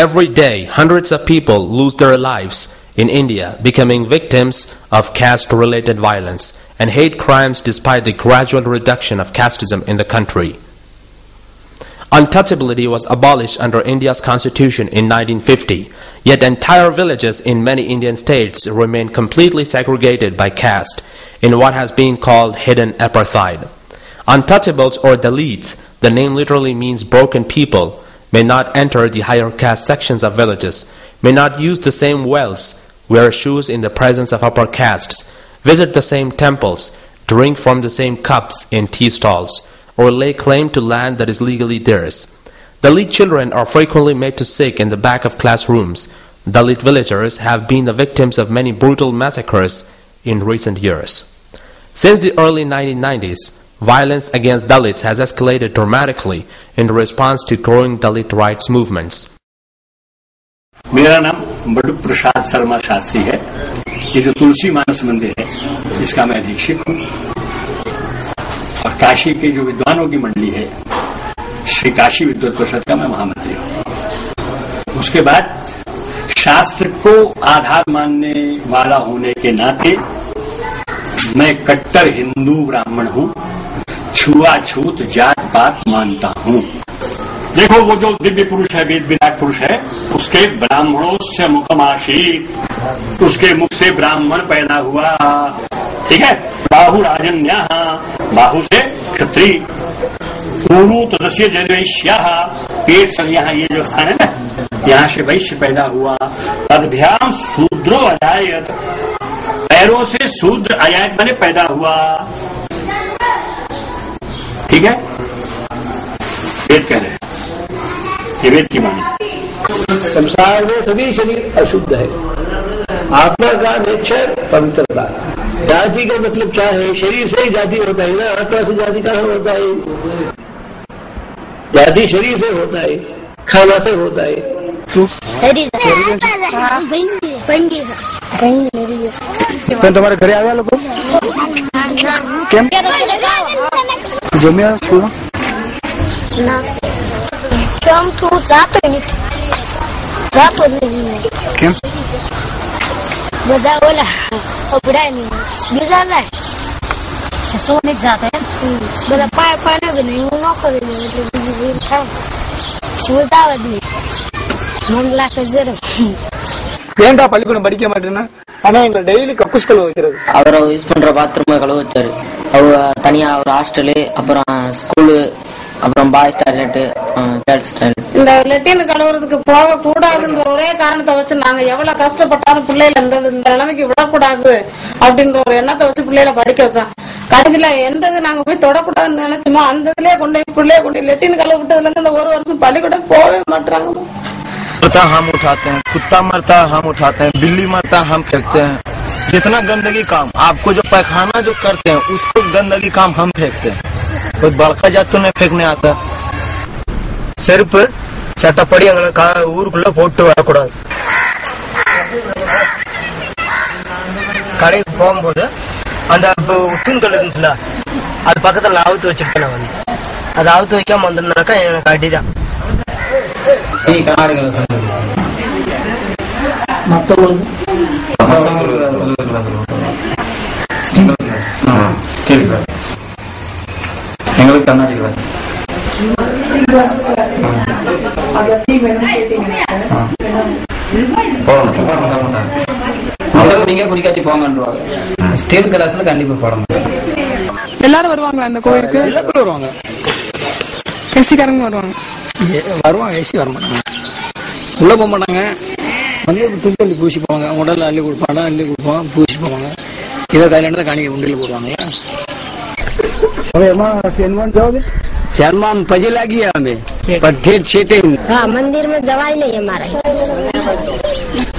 every day hundreds of people lose their lives in India, becoming victims of caste-related violence and hate crimes despite the gradual reduction of casteism in the country. Untouchability was abolished under India's constitution in 1950, yet entire villages in many Indian states remain completely segregated by caste in what has been called hidden apartheid. Untouchables or Dalits, the name literally means broken people, may not enter the higher caste sections of villages, may not use the same wells, wear shoes in the presence of upper castes, visit the same temples, drink from the same cups in tea stalls, or lay claim to land that is legally theirs. Dalit children are frequently made to sick in the back of classrooms. Dalit villagers have been the victims of many brutal massacres in recent years. Since the early 1990s, violence against Dalits has escalated dramatically in response to growing Dalit rights movements. मेरा नाम बड़ू प्रसाद शर्मा शास्त्री है। ये जो तुलसी मानस मंदिर है इसका मैं अधीक्षक हूँ और काशी के जो विद्वानों की मंडली है श्री काशी विद्वत परिषद का मैं महामंत्री हूँ। उसके बाद शास्त्र को आधार मानने वाला होने के नाते मैं कट्टर हिंदू ब्राह्मण हूँ, छुआछूत जात पात मानता हूँ। देखो वो जो दिव्य पुरुष है, वेद विराट पुरुष है, उसके ब्राह्मणों से मुखमाशी, उसके मुख से ब्राह्मण पैदा हुआ, ठीक है। बाहु राजन्या, बाहु से क्षत्रिय, ऊरू तदस्य जैवैश्या, पेट से यहाँ ये जो स्थान है ना, यहाँ से वैश्य पैदा हुआ। तद्भ्याम शूद्रो अजायत, पैरों से शूद्र अजायत माने पैदा हुआ, ठीक है। वेद कह रहे हैं, ये वेद की बात। संसार में सभी शरीर अशुद्ध है। आत्मा का नेचर पवित्रता। जाति का मतलब क्या है? शरीर से ही जाति होता है ना, आत्मा से जाति कहाँ होता है? जाति शरीर से होता है, खाना से होता है। तुम्हारे घरे आया लोग जमिया કેમ તું જાતો નથી કેમ બધા ઓલા કપડા ની બીજા લાય તો નથી જાતો એમ બધા પાય પાય ને નહીં હું ન કરી દઉં એટલે બીજું થાય શું જાવ જ નહીં મન લાગે જરા ஏண்டா பள்ளிக்கூடம் படிக்க மாட்டேன்னா ஆனா எங்க டெய்லி கக்கூஸ் கழுவ வைக்கிறது. அவரை யூஸ் பண்ற பாத்ரூம் கழுவ வச்சாரு. அவ தனியா ஒரு ஹாஸ்டலு, அப்புறம் ஸ்கூலு, அப்புறம் பாய்ஸ் டாய்லெட், கேர்ள்ஸ் டாய்லெட். இந்த லெட்டின் கழுவுறதுக்கு போக கூடாதுன்ற ஒரே காரணத்தை வச்சு நாங்க எவ்வளவு கஷ்டப்பட்டாலும் பிள்ளைல இந்த நிலைமைக்கு விடக்கூடாது அப்படின்ற ஒரு எண்ணத்தை வச்சு பிள்ளைல படிக்க வச்சோம். கடைசியில எந்தது நாங்க போய் தொடக்கூடாதுன்னு நினைச்சோமோ அந்த இதுலயே கொண்டு பிள்ளைய கொண்டு லெட்டின் கழுவ விட்டதுல இருந்து இந்த ஒரு வருஷம் பள்ளிக்கூடம் போகவே மாட்டாங்க. मरता हम उठाते हैं, कुत्ता मरता हम उठाते हैं, बिल्ली मरता हम फेंकते हैं। जितना गंदगी काम आपको जो पैखाना जो करते हैं उसको गंदगी काम हम फेंकते हैं। कोई बड़का जात तो नहीं फेंकने आता। सिर्फ சட்டப்படி எங்களை ஊருக்குள்ள போட்டு வரக்கூடாது. கடைக்கு போகும்போது அந்த தூண்கள் இருந்துச்சுல அது பக்கத்துல அவுத்து வச்சிருக்கேன். நான் வந்து அதை அவுத்து வைக்காம வந்திருந்தாக்கா எனக்கு அடிதான். எங்களுக்கு கண்ணாடி கிளாஸ் நீங்க குடிக்காட்டி போங்கன்றாங்க. ஸ்டீல் கிளாஸ்ல கண்டிப்பா போட மாட்டாங்க. எல்லாரும் வருவாங்களா அந்த கோயிலுக்கு? எல்லாரும் வருவாங்க. ஏசிக்காரங்க வருவாங்க. வருவாங்க, ஏசி வர மாட்டாங்க. உள்ள போக மாட்டாங்க. வந்து துப்பள்ளி பூசி போவாங்க. உடல்ல அள்ளி கொடுப்பாங்க, அள்ளி கொடுப்பாங்க, பூசி போவாங்க. இதை கையில இருந்து காணிக்க உண்டியில் போடுவாங்க. शर्मा में पजे लगी है हमें पर ठेठ छेटे। हाँ, मंदिर में दवाई नहीं है हमारे।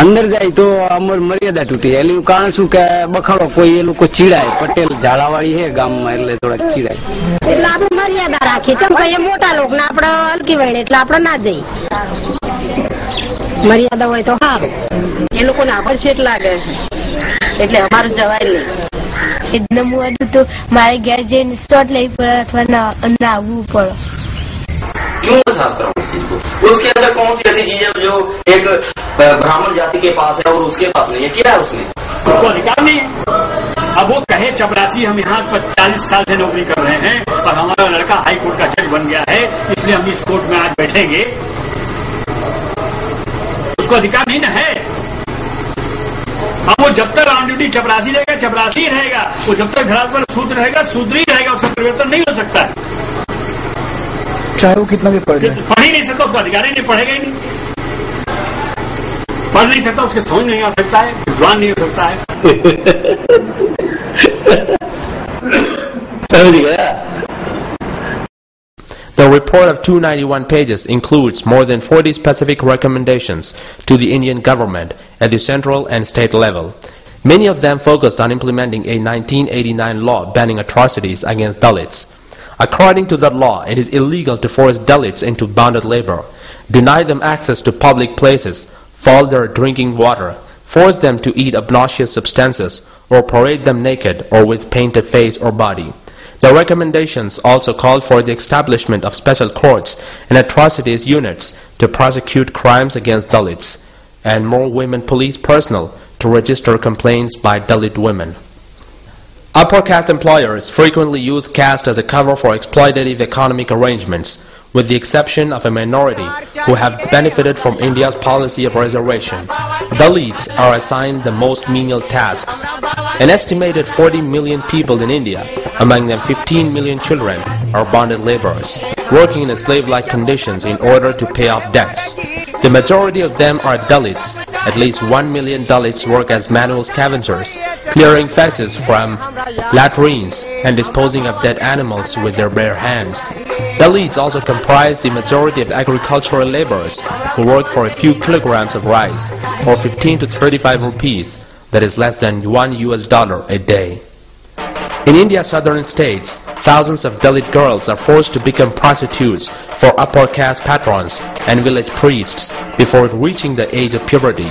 अंदर जाए तो अमर मर्यादा टूटी है। कारण शू के बखाड़ो कोई ये लोग को चिड़ाए। पटेल झाड़ावाड़ी है गांव में એટલે થોડા चिड़ाए એટલે આપણે મર્યાદા રાખીએ. ચમ કે એ મોટા લોક ને આપણે હલકી વળે એટલે આપણે ના જઈ. મર્યાદા હોય તો સારું. એ લોકોને આપણે છેટ લાગે એટલે અમારું જવાય નહીં. એકદમ તો મારે ઘેર જઈને સ્ટોટ લઈ પડે અથવા ના આવવું પડે. क्यों एहसास कराऊं उस चीज को? उसके अंदर कौन सी ऐसी चीज है जो एक ब्राह्मण जाति के पास है और उसके पास नहीं है? क्या है उसमें? उसको अधिकार नहीं है। अब वो कहे चपरासी हम यहाँ पर 40 साल से नौकरी कर रहे हैं और हमारा लड़का हाई कोर्ट का जज बन गया है, इसलिए हम इस कोर्ट में आज बैठेंगे, उसको अधिकार नहीं ना है। अब वो जब तक ऑन ड्यूटी चपरासी रहेगा चपरासी ही रहेगा, वो जब तक धरातल पर शूद्र रहेगा शूद्र ही रहेगा, उसका परिवर्तन नहीं हो सकता है, चाहे वो कितना भी पढ़ ही नहीं सकता, उसका अधिकार ही नहीं, पढ़ेगा ही नहीं, पढ़ नहीं सकता, उसके समझ नहीं आ सकता है, विद्वान नहीं हो सकता है। The report of 291 pages includes more than 40 specific recommendations to the Indian government at the central and state level. Many of them focused on implementing a 1989 law banning atrocities against Dalits. According to that law, it is illegal to force Dalits into bonded labor, deny them access to public places, fault their drinking water, force them to eat obnoxious substances, or parade them naked or with painted face or body. The recommendations also called for the establishment of special courts and atrocities units to prosecute crimes against Dalits, and more women police personnel to register complaints by Dalit women. Upper caste employers frequently use caste as a cover for exploitative economic arrangements, with the exception of a minority who have benefited from India's policy of reservation. Dalits are assigned the most menial tasks. An estimated 40 million people in India, among them 15 million children, are bonded laborers, working in slave-like conditions in order to pay off debts. The majority of them are Dalits. At least 1 million Dalits work as manual scavengers, clearing feces from latrines and disposing of dead animals with their bare hands. Dalits also comprise the majority of agricultural laborers who work for a few kilograms of rice, or 15 to 35 rupees, that is less than $1 a day. In India's southern states, thousands of Dalit girls are forced to become prostitutes for upper caste patrons and village priests before reaching the age of puberty.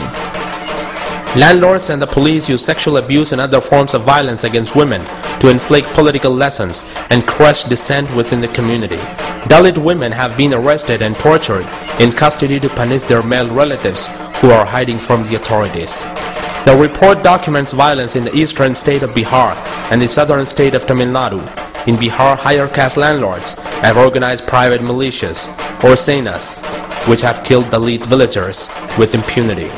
Landlords and the police use sexual abuse and other forms of violence against women to inflict political lessons and crush dissent within the community. Dalit women have been arrested and tortured in custody to punish their male relatives who are hiding from the authorities. The report documents violence in the eastern state of Bihar and the southern state of Tamil Nadu. In Bihar, higher caste landlords have organized private militias, or senas, which have killed Dalit villagers with impunity.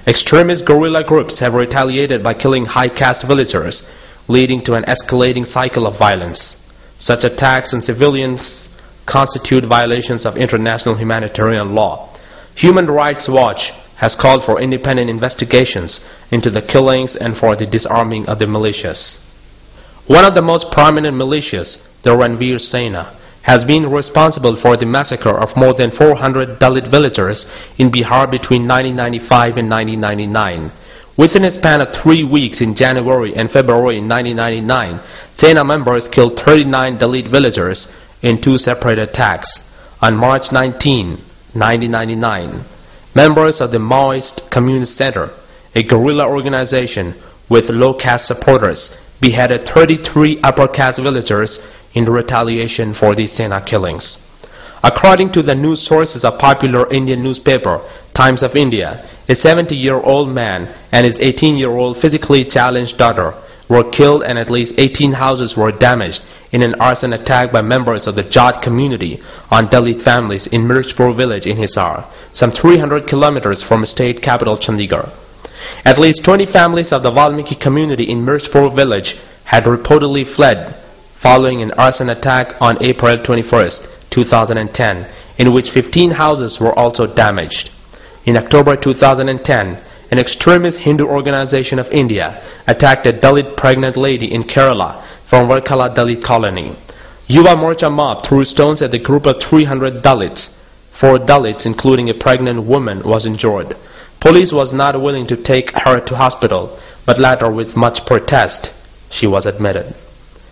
Extremist guerrilla groups have retaliated by killing high caste villagers, leading to an escalating cycle of violence. Such attacks on civilians constitute violations of international humanitarian law. Human Rights Watch has called for independent investigations into the killings and for the disarming of the militias. One of the most prominent militias, the Ranveer Sena, has been responsible for the massacre of more than 400 Dalit villagers in Bihar between 1995 and 1999. Within a span of 3 weeks in January and February 1999, Sena members killed 39 Dalit villagers in 2 separate attacks. On March 19, 1999, members of the Maoist Communist Center, a guerrilla organization with low caste supporters, beheaded 33 upper caste villagers in retaliation for the Sena killings. According to the news sources of popular Indian newspaper Times of India, a 70-year-old man and his 18-year-old physically challenged daughter were killed and at least 18 houses were damaged in an arson attack by members of the Jat community on Dalit families in Mirchpur village in Hisar, some 300 kilometers from state capital Chandigarh. At least 20 families of the Valmiki community in Mirchpur village had reportedly fled following an arson attack on April 21, 2010, in which 15 houses were also damaged. In October 2010, an extremist Hindu organization of India attacked a Dalit pregnant lady in Kerala from Varkala Dalit colony. Yuva Morcha mob threw stones at the group of 300 Dalits. 4 Dalits, including a pregnant woman, was injured. Police was not willing to take her to hospital, but later, with much protest, she was admitted.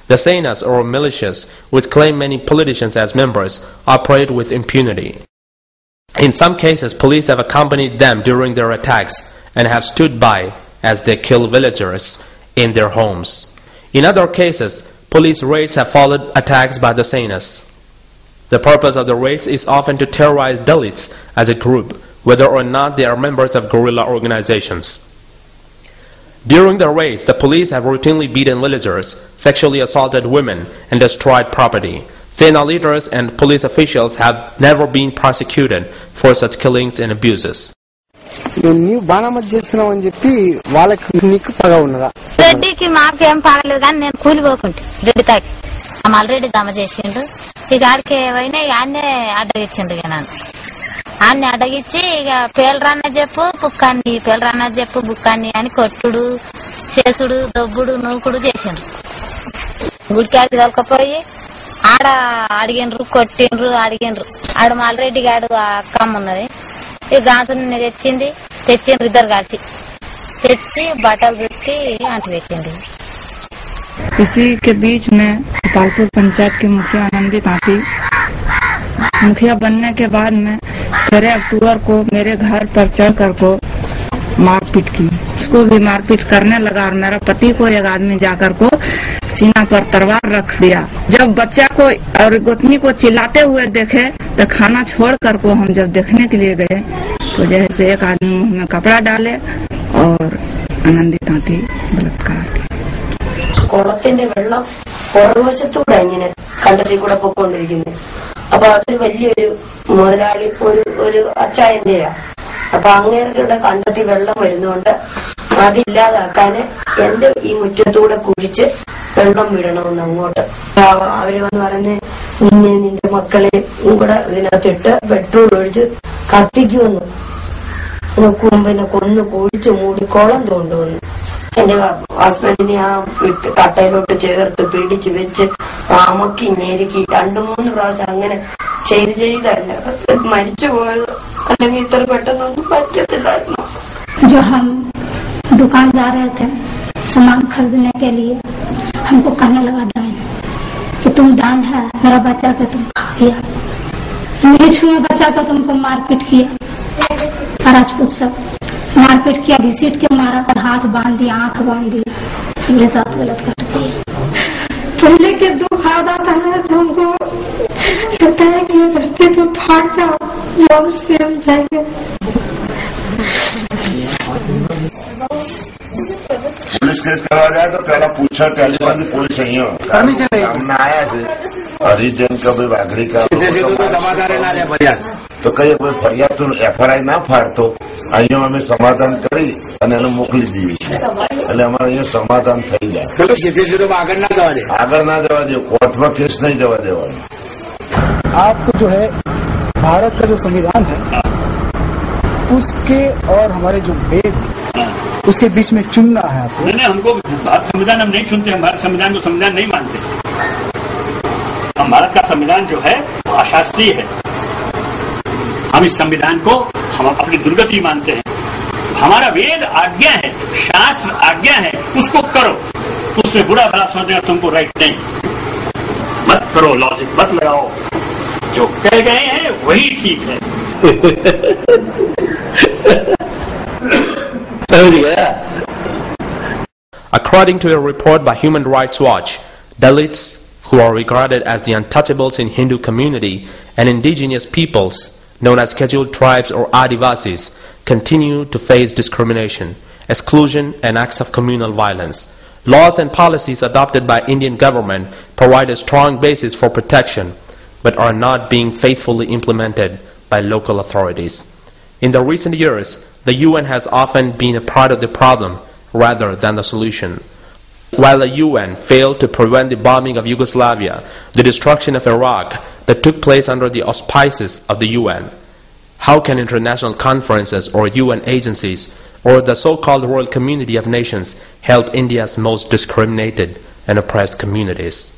The Senas, or militias, which claim many politicians as members, operate with impunity. In some cases, police have accompanied them during their attacks and have stood by as they kill villagers in their homes. In other cases, police raids have followed attacks by the Senas. The purpose of the raids is often to terrorize Dalits as a group, whether or not they are members of guerrilla organizations. During the raids, the police have routinely beaten villagers, sexually assaulted women, and destroyed property. Sena leaders and police officials have never been prosecuted for such killings and abuses. ನೀವು బాణమతి చేస్తున్నావు అని చెప్పి వాళ్ళకి నీకు పగ ఉన్నదా? రెడ్డికి మాకేం పగలేదు కానీ నేను కూలిపోకుంటే రెడ్డి తాకి ఆల్రెడీ జమ చేసిండు. ఇక ఆడికి పోయినా ఇక ఆన్నే అడ్డగిచ్చిండు. ఇక నన్ను ఆన్నే అడ్డగిచ్చి ఇక పేలరన్న చెప్పు బుక్కాన్ని పేలరన్న చెప్పు బుక్కాన్ని అని కొట్టుడు చేసుడు దొబ్బుడు నూకుడు చేసిండ్రు. గుడికాకి తొలకపోయి ఆడ అడిగిండ్రు కొట్టిండ్రు అడిగిండ్రు. ఆడ మాల్రెడ్డి గాడు అక్కమ్మ ఉన్నది. ఈ గాజుని తెచ్చింది తెచ్చిండ్రు ఇద్దరు కలిసి తెచ్చి బట్టలు చుట్టి అంటు పెట్టింది. इसी के बीच में गोपालपुर पंचायत की मुखिया आनंदित आती। मुखिया बनने के बाद में 13 अक्टूबर को मेरे घर पर चढ़कर को मारपीट की। उसको भी मारपीट करने लगा और मेरा पति को एक आदमी जाकर को सीना पर तलवार रख दिया। जब बच्चा को और गोतनी को चिल्लाते हुए देखे तो खाना छोड़ कर को हम जब देखने के लिए गए तो जैसे एक आदमी मुंह में कपड़ा डाले और आनंदित आती बलात्कार। കുളത്തിന്റെ വെള്ളം പുറകുവശത്തൂടെ ഇങ്ങനെ കണ്ടത്തിൽ കൂടെ പൊക്കോണ്ടിരിക്കുന്നത്. അപ്പൊ അതൊരു വലിയൊരു മുതലാളി ഒരു അച്ചായന്റെയാ. അപ്പൊ അങ്ങേരുടെ കണ്ടത്തിൽ വെള്ളം വരുന്നോണ്ട് അതില്ലാതാക്കാന് എന്റെ ഈ മുറ്റത്തൂടെ കുഴിച്ച് വെള്ളം വിടണമെന്ന് അങ്ങോട്ട് അവര് വന്ന് പറഞ്ഞ് നിന്റെ മക്കളെ കൂടെ ഇതിനകത്തിട്ട് പെട്രോൾ ഒഴിച്ച് കത്തിക്കുമെന്ന് പിന്നെ കൊന്നു കുഴിച്ച് മൂടി കുളം തോണ്ടുവന്നു. എന്റെ ഹസ്ബൻഡിനെ ആ കട്ടയിലോട്ട് ചേർത്ത് പിടിച്ച് വെച്ച് അമക്കി ഞെരുക്കി 2-3 പ്രാവശ്യം അങ്ങനെ ചെയ്തല്ല മരിച്ചു പോയത്. അല്ലെങ്കിൽ ഇത്ര പെട്ടെന്നൊന്നും പറ്റത്തില്ലായിരുന്നു. जो हम दुकान जा रहे थे सामान खरीदने के लिए हमको कहने लगा डान कि तुम डान है मेरा बच्चा के तुम खा गया नहीं छुए बच्चा का तुमको मारपीट किया। राजपूत सब मारपीट किया घसीट के मारा और हाथ बांध दिया आंख बांध दिया मेरे साथ गलत कर दिया। पहले के दुख याद आता है तो हमको लगता है कि ये धरती तो फाड़ जाओ जो उससे हम जाएंगे। पुलिस केस करवा जाए तो पहला पूछा टेलीफोन में पुलिस नहीं हो हमने आया थे हरिजन का भी वाघड़ी का तो कई कोई फरियाद तो एफआईआर ना फाड़तो अँ अमे समाधान करी मोकली दी એટલે અમારે અહીંયા સમાધાન થઈ જાય. સીધે સીધું આગળ ના જવા દે કોર્ટમાં કેસ नहीं જવા દેવાનો. आपको जो है भारत का जो संविधान है उसके और हमारे जो वेद उसके बीच में चुनना है आपको. नहीं हमको भारत संविधान हम नहीं चुनते. हम भारत संविधान को संविधान नहीं मानते. हम भारत का संविधान जो है वो अशास्त्रीय है. हम इस संविधान को हम अपनी दुर्गति मानते हैं. हमारा वेद आज्ञा है शास्त्र आज्ञा है उसको करो. उसमें बुरा भला सोचने तुमको राइट नहीं. मत करो लॉजिक मत लगाओ. जो कह गए हैं वही ठीक है. According to a report by Human Rights Watch, Dalits, who are regarded as the untouchables in Hindu community, and indigenous peoples known as scheduled tribes or Adivasis, continue to face discrimination, exclusion and acts of communal violence. Laws and policies adopted by Indian government provide a strong basis for protection, but are not being faithfully implemented by local authorities. In the recent years, the UN has often been a part of the problem rather than the solution. While the UN failed to prevent the bombing of Yugoslavia, the destruction of Iraq that took place under the auspices of the UN, how can international conferences or UN agencies or the so-called world community of nations help India's most discriminated and oppressed communities?